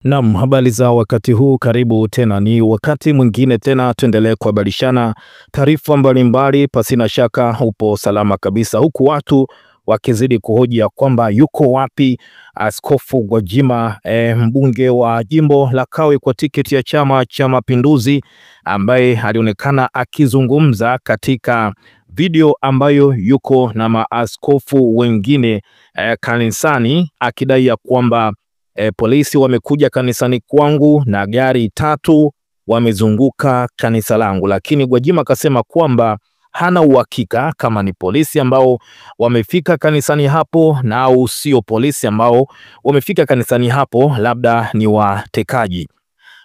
Naam, habari za wakati huu, karibu tena. Ni wakati mwingine tena tuendelee kuhabarishana taarifa mbalimbali. Pasina shaka upo salama kabisa, huku watu wakizidi kuhoji kwamba yuko wapi Askofu Gwajima, mbunge wa jimbo la Kawe kwa tiketi ya Chama cha Mapinduzi, ambaye alionekana akizungumza katika video ambayo yuko na maaskofu wengine kanisani, akidai ya kwamba polisi wamekuja kanisani kwangu na gari 3 wamezunguka kanisa langu. Lakini Gwajima akasema kwamba hana uhakika kama ni polisi ambao wamefika kanisani hapo na au sio polisi ambao wamefika kanisani hapo, labda ni watekaji.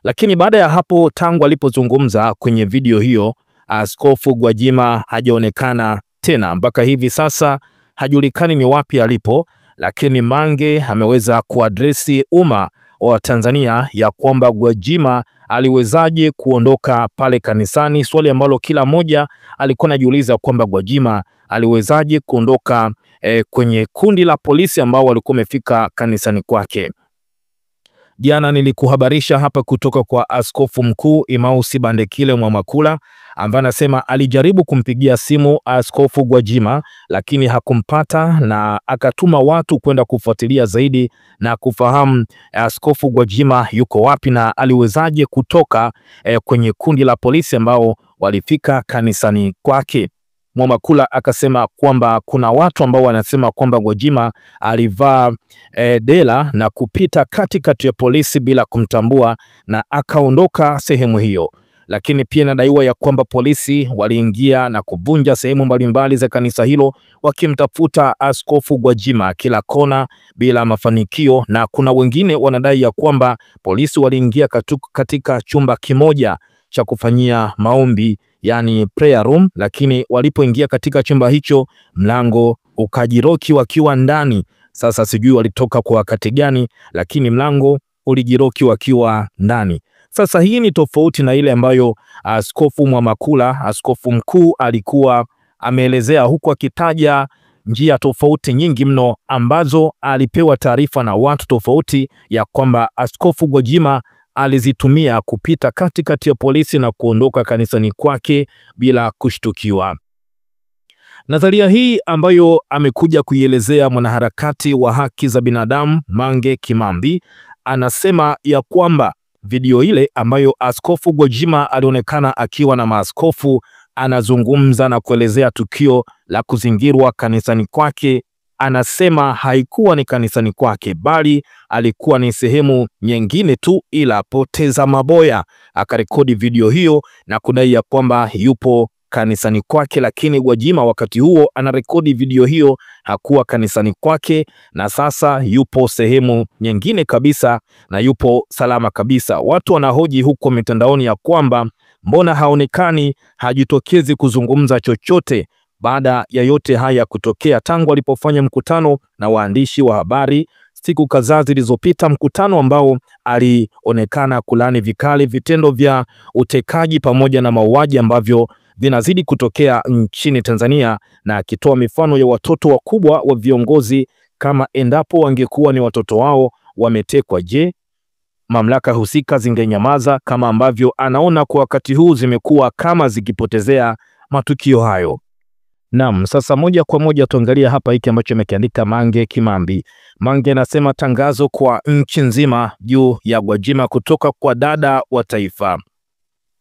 Lakini baada ya hapo, tangu alipozungumza kwenye video hiyo, Askofu Gwajima hajaonekana tena. Mpaka hivi sasa hajulikani ni wapi alipo. Lakini Mange ameweza kuadresi umma wa Tanzania ya kwamba Gwajima aliwezaje kuondoka pale kanisani, swali ambalo kila mmoja alikuwa anajiuliza kwamba Gwajima aliwezaje kuondoka kwenye kundi la polisi ambao walikuwa wamefika kanisani kwake. Jana nilikuhabarisha hapa kutoka kwa Askofu Mkuu Emmaus Bandekile Mwamakula, ambaye anasema alijaribu kumpigia simu Askofu Gwajima lakini hakumpata, na akatuma watu kwenda kufuatilia zaidi na kufahamu Askofu Gwajima yuko wapi na aliwezaje kutoka kwenye kundi la polisi ambao walifika kanisani kwake. Mwamakula akasema kwamba kuna watu ambao wanasema kwamba Gwajima alivaa dela na kupita katikati ya polisi bila kumtambua na akaondoka sehemu hiyo. Lakini pia inadaiwa ya kwamba polisi waliingia na kuvunja sehemu mbalimbali za kanisa hilo wakimtafuta Askofu Gwajima kila kona bila mafanikio, na kuna wengine wanadai ya kwamba polisi waliingia katika chumba kimoja cha kufanyia maombi, yani prayer room, lakini walipoingia katika chumba hicho mlango ukajiroki wakiwa ndani. Sasa sijui walitoka kwa wakati gani, lakini mlango ulijiroki wakiwa ndani. Sasa hii ni tofauti na ile ambayo Askofu Mwamakula, askofu mkuu, alikuwa ameelezea, huku akitaja njia tofauti nyingi mno ambazo alipewa taarifa na watu tofauti ya kwamba Askofu Gwajima alizitumia kupita katikati ya polisi na kuondoka kanisani kwake bila kushtukiwa. Nadharia hii ambayo amekuja kuielezea mwanaharakati wa haki za binadamu Mange Kimambi, anasema ya kwamba video ile ambayo Askofu Gwajima alionekana akiwa na maaskofu anazungumza na kuelezea tukio la kuzingirwa kanisani kwake, anasema haikuwa ni kanisani kwake bali alikuwa ni sehemu nyingine tu, ila poteza maboya akarekodi video hiyo na kudai ya kwamba yupo kanisani kwake. Lakini Gwajima wakati huo anarekodi video hiyo hakuwa kanisani kwake, na sasa yupo sehemu nyingine kabisa na yupo salama kabisa. Watu wanahoji huko mitandaoni ya kwamba mbona haonekani, hajitokezi kuzungumza chochote baada ya yote haya kutokea tangu alipofanya mkutano na waandishi wa habari siku kadhaa zilizopita, mkutano ambao alionekana kulani vikali vitendo vya utekaji pamoja na mauaji ambavyo vinazidi kutokea nchini Tanzania, na akitoa mifano ya watoto wakubwa wa viongozi kama endapo wangekuwa ni watoto wao wametekwa, je, mamlaka husika zingenyamaza? Kama ambavyo anaona kwa wakati huu zimekuwa kama zikipotezea matukio hayo. Naam, sasa moja kwa moja tuangalia hapa hiki ambacho amekiandika Mange Kimambi. Mange anasema tangazo kwa nchi nzima juu ya Gwajima kutoka kwa dada wa taifa.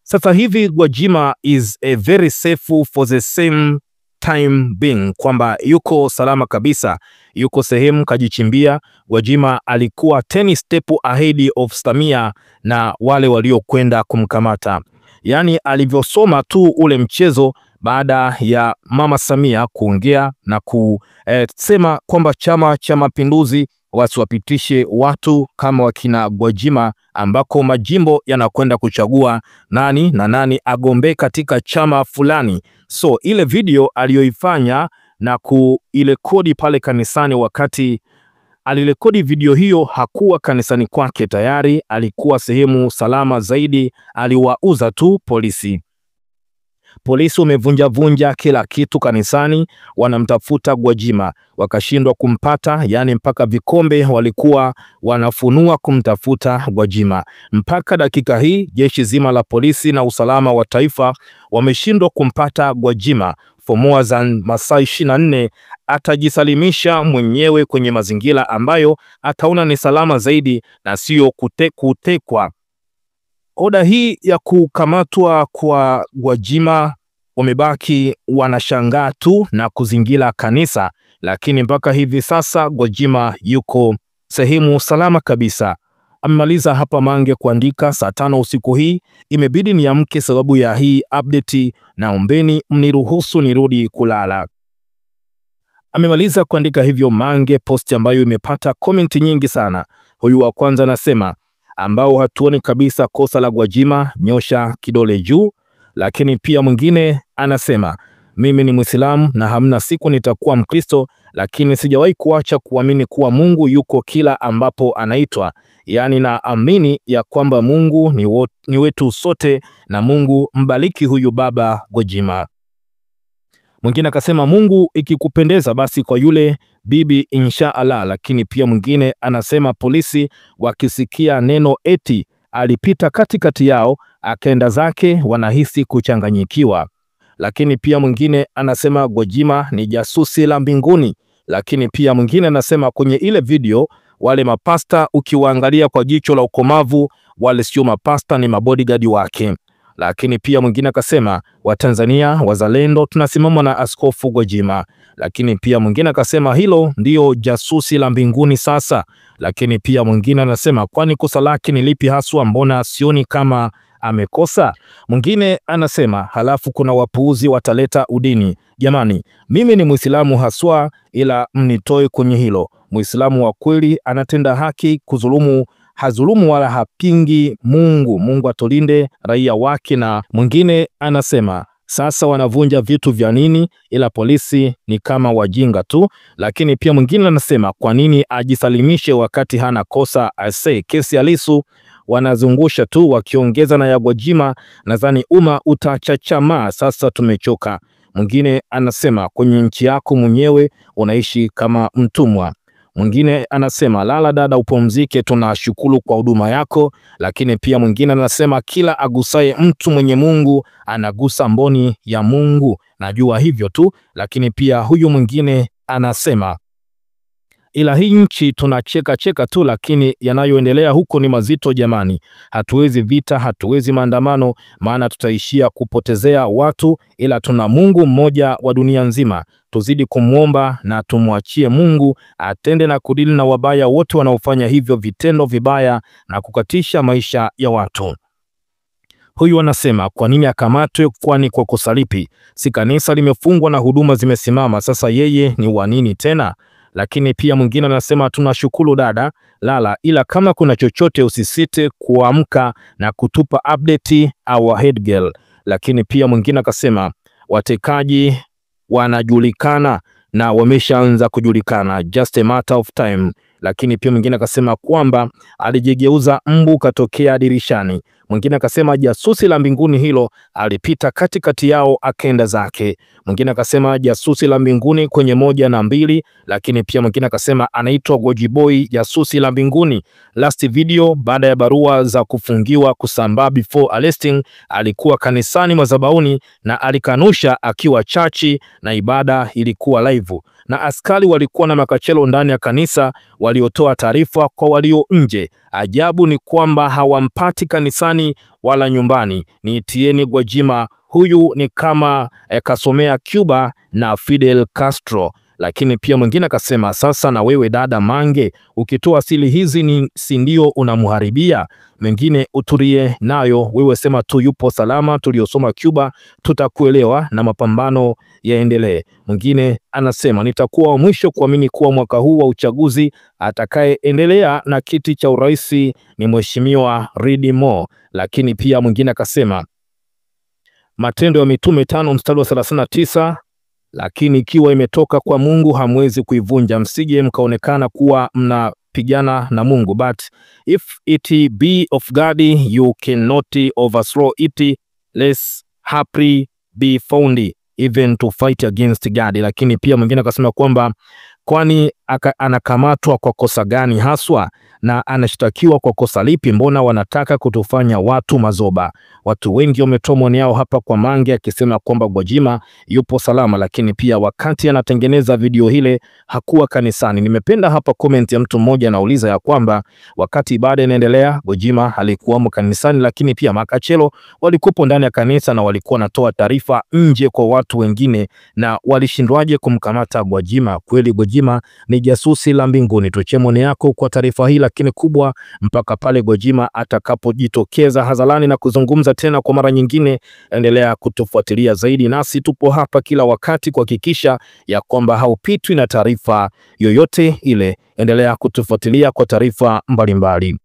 Sasa hivi Gwajima is a very safe for the same time being, kwamba yuko salama kabisa, yuko sehemu kajichimbia. Gwajima alikuwa 10 step ahead of Samia na wale waliokwenda kumkamata. Yani alivyosoma tu ule mchezo baada ya Mama Samia kuongea na kusema kwamba Chama cha Mapinduzi wasiwapitishe watu kama wakina Gwajima ambako majimbo yanakwenda kuchagua nani na nani agombee katika chama fulani. So ile video aliyoifanya na kuirekodi pale kanisani, wakati alirekodi video hiyo hakuwa kanisani kwake, tayari alikuwa sehemu salama zaidi, aliwauza tu polisi. Polisi wamevunja kila kitu kanisani, wanamtafuta Gwajima, wakashindwa kumpata, yani mpaka vikombe walikuwa wanafunua kumtafuta Gwajima. Mpaka dakika hii jeshi zima la polisi na usalama wa taifa wameshindwa kumpata Gwajima. For more than masaa 24 atajisalimisha mwenyewe kwenye mazingira ambayo ataona ni salama zaidi na sio kutekwa. Oda hii ya kukamatwa kwa Gwajima wamebaki wanashangaa tu na kuzingira kanisa, lakini mpaka hivi sasa Gwajima yuko sehemu salama kabisa. Amemaliza hapa Mange kuandika saa 5 usiku hii, imebidi niamke sababu ya hii update, naombeni mniruhusu nirudi kulala. Amemaliza kuandika hivyo Mange, post ambayo imepata comment nyingi sana. Huyu wa kwanza anasema, ambao hatuoni kabisa kosa la Gwajima, nyosha kidole juu. Lakini pia mwingine anasema, mimi ni Muislamu na hamna siku nitakuwa Mkristo, lakini sijawahi kuacha kuamini kuwa Mungu yuko kila ambapo anaitwa. Yani naamini ya kwamba Mungu ni wetu sote, na Mungu mbariki huyu baba Gwajima. Mwingine akasema, Mungu ikikupendeza basi kwa yule bibi insha Allah. Lakini pia mwingine anasema, polisi wakisikia neno eti alipita katikati yao akaenda zake wanahisi kuchanganyikiwa. Lakini pia mwingine anasema Gwajima ni jasusi la mbinguni. Lakini pia mwingine anasema kwenye ile video wale mapasta ukiwaangalia kwa jicho la ukomavu, wale sio mapasta, ni mabodyguard wake. Lakini pia mwingine akasema Watanzania wazalendo tunasimama na Askofu Gwajima. Lakini pia mwingine akasema hilo ndio jasusi la mbinguni sasa. Lakini pia mwingine anasema kwani kosa lake ni lipi haswa, mbona sioni kama amekosa? Mwingine anasema halafu kuna wapuuzi wataleta udini. Jamani, mimi ni Muislamu haswa, ila mnitoe kwenye hilo. Muislamu wa kweli anatenda haki, kudhulumu hazulumu wala hapingi Mungu. Mungu atulinde raia wake. Na mwingine anasema sasa wanavunja vitu vya nini, ila polisi ni kama wajinga tu. Lakini pia mwingine anasema kwa nini ajisalimishe wakati hana kosa? Ase kesi ya Lissu wanazungusha tu, wakiongeza na ya Gwajima nadhani umma utachachama, sasa tumechoka. Mwingine anasema kwenye nchi yako mwenyewe unaishi kama mtumwa. Mwingine anasema lala dada upumzike, tunashukuru kwa huduma yako. Lakini pia mwingine anasema kila agusaye mtu mwenye Mungu anagusa mboni ya Mungu, najua hivyo tu. Lakini pia huyu mwingine anasema ila hii nchi tunacheka tu, lakini yanayoendelea huko ni mazito jamani. Hatuwezi vita, hatuwezi maandamano, maana tutaishia kupotezea watu, ila tuna Mungu mmoja wa dunia nzima. Tuzidi kumwomba na tumwachie Mungu atende na kudili na wabaya wote wanaofanya hivyo vitendo vibaya na kukatisha maisha ya watu. Huyu anasema kwa nini akamatwe, kwani kwa kosa lipi? Si kanisa limefungwa na huduma zimesimama, sasa yeye ni wa nini tena? Lakini pia mwingine anasema tunashukuru dada, lala, ila kama kuna chochote usisite kuamka na kutupa update our head girl. Lakini pia mwingine akasema watekaji wanajulikana na wameshaanza kujulikana, just a matter of time. Lakini pia mwingine akasema kwamba alijigeuza mbu katokea dirishani. Mwingine akasema jasusi la mbinguni hilo alipita katikati yao akaenda zake. Mwingine akasema jasusi la mbinguni kwenye 1 na 2. Lakini pia mwingine akasema anaitwa Gojiboy jasusi la mbinguni. Last video baada ya barua za kufungiwa kusambaa before arresting, alikuwa kanisani madhabahuni na alikanusha akiwa chachi na ibada ilikuwa live. Na askari walikuwa na makachelo ndani ya kanisa waliotoa taarifa kwa walio nje. Ajabu ni kwamba hawampati kanisani wala nyumbani. Ni Etienne Gwajima, huyu ni kama kasomea Cuba na Fidel Castro. Lakini pia mwingine akasema sasa na wewe dada Mange, ukitoa asili hizi ni si ndio unamharibia? Mwingine utulie nayo wewe, sema tu yupo salama, tuliosoma Cuba tutakuelewa na mapambano yaendelee. Mwingine anasema nitakuwa wa mwisho kuamini kuwa mwaka huu wa uchaguzi atakayeendelea na kiti cha urais ni Mheshimiwa Ridi Mo. Lakini pia mwingine akasema Matendo ya Mitume 5 mstari wa 39, lakini ikiwa imetoka kwa Mungu hamwezi kuivunja, msije mkaonekana kuwa mnapigana na Mungu, but if it be of God you cannot overthrow it, lest haply be found even to fight against God. Lakini pia mwingine akasema kwamba kwani anakamatwa kwa kosa gani haswa na anashtakiwa kwa kosa lipi? Mbona wanataka kutufanya watu mazoba? Watu wengi wametoa maoni yao hapa kwa Mange akisema kwamba Gwajima yupo salama, lakini pia wakati anatengeneza video hile hakuwa kanisani. Nimependa hapa comment ya mtu mmoja anauliza ya kwamba wakati ibada inaendelea Gwajima alikuwa kanisani, lakini pia Makachelo walikuwa ndani ya kanisa na walikuwa wanatoa taarifa nje kwa watu wengine, na walishindwaje kumkamata Gwajima? Kweli Gwajima ni jasusi la mbinguni. Tuachie maoni yako kwa taarifa hii, lakini kubwa mpaka pale Gwajima atakapojitokeza hadharani na kuzungumza tena kwa mara nyingine. Endelea kutufuatilia zaidi, nasi tupo hapa kila wakati kuhakikisha ya kwamba haupitwi na taarifa yoyote ile. Endelea kutufuatilia kwa taarifa mbalimbali.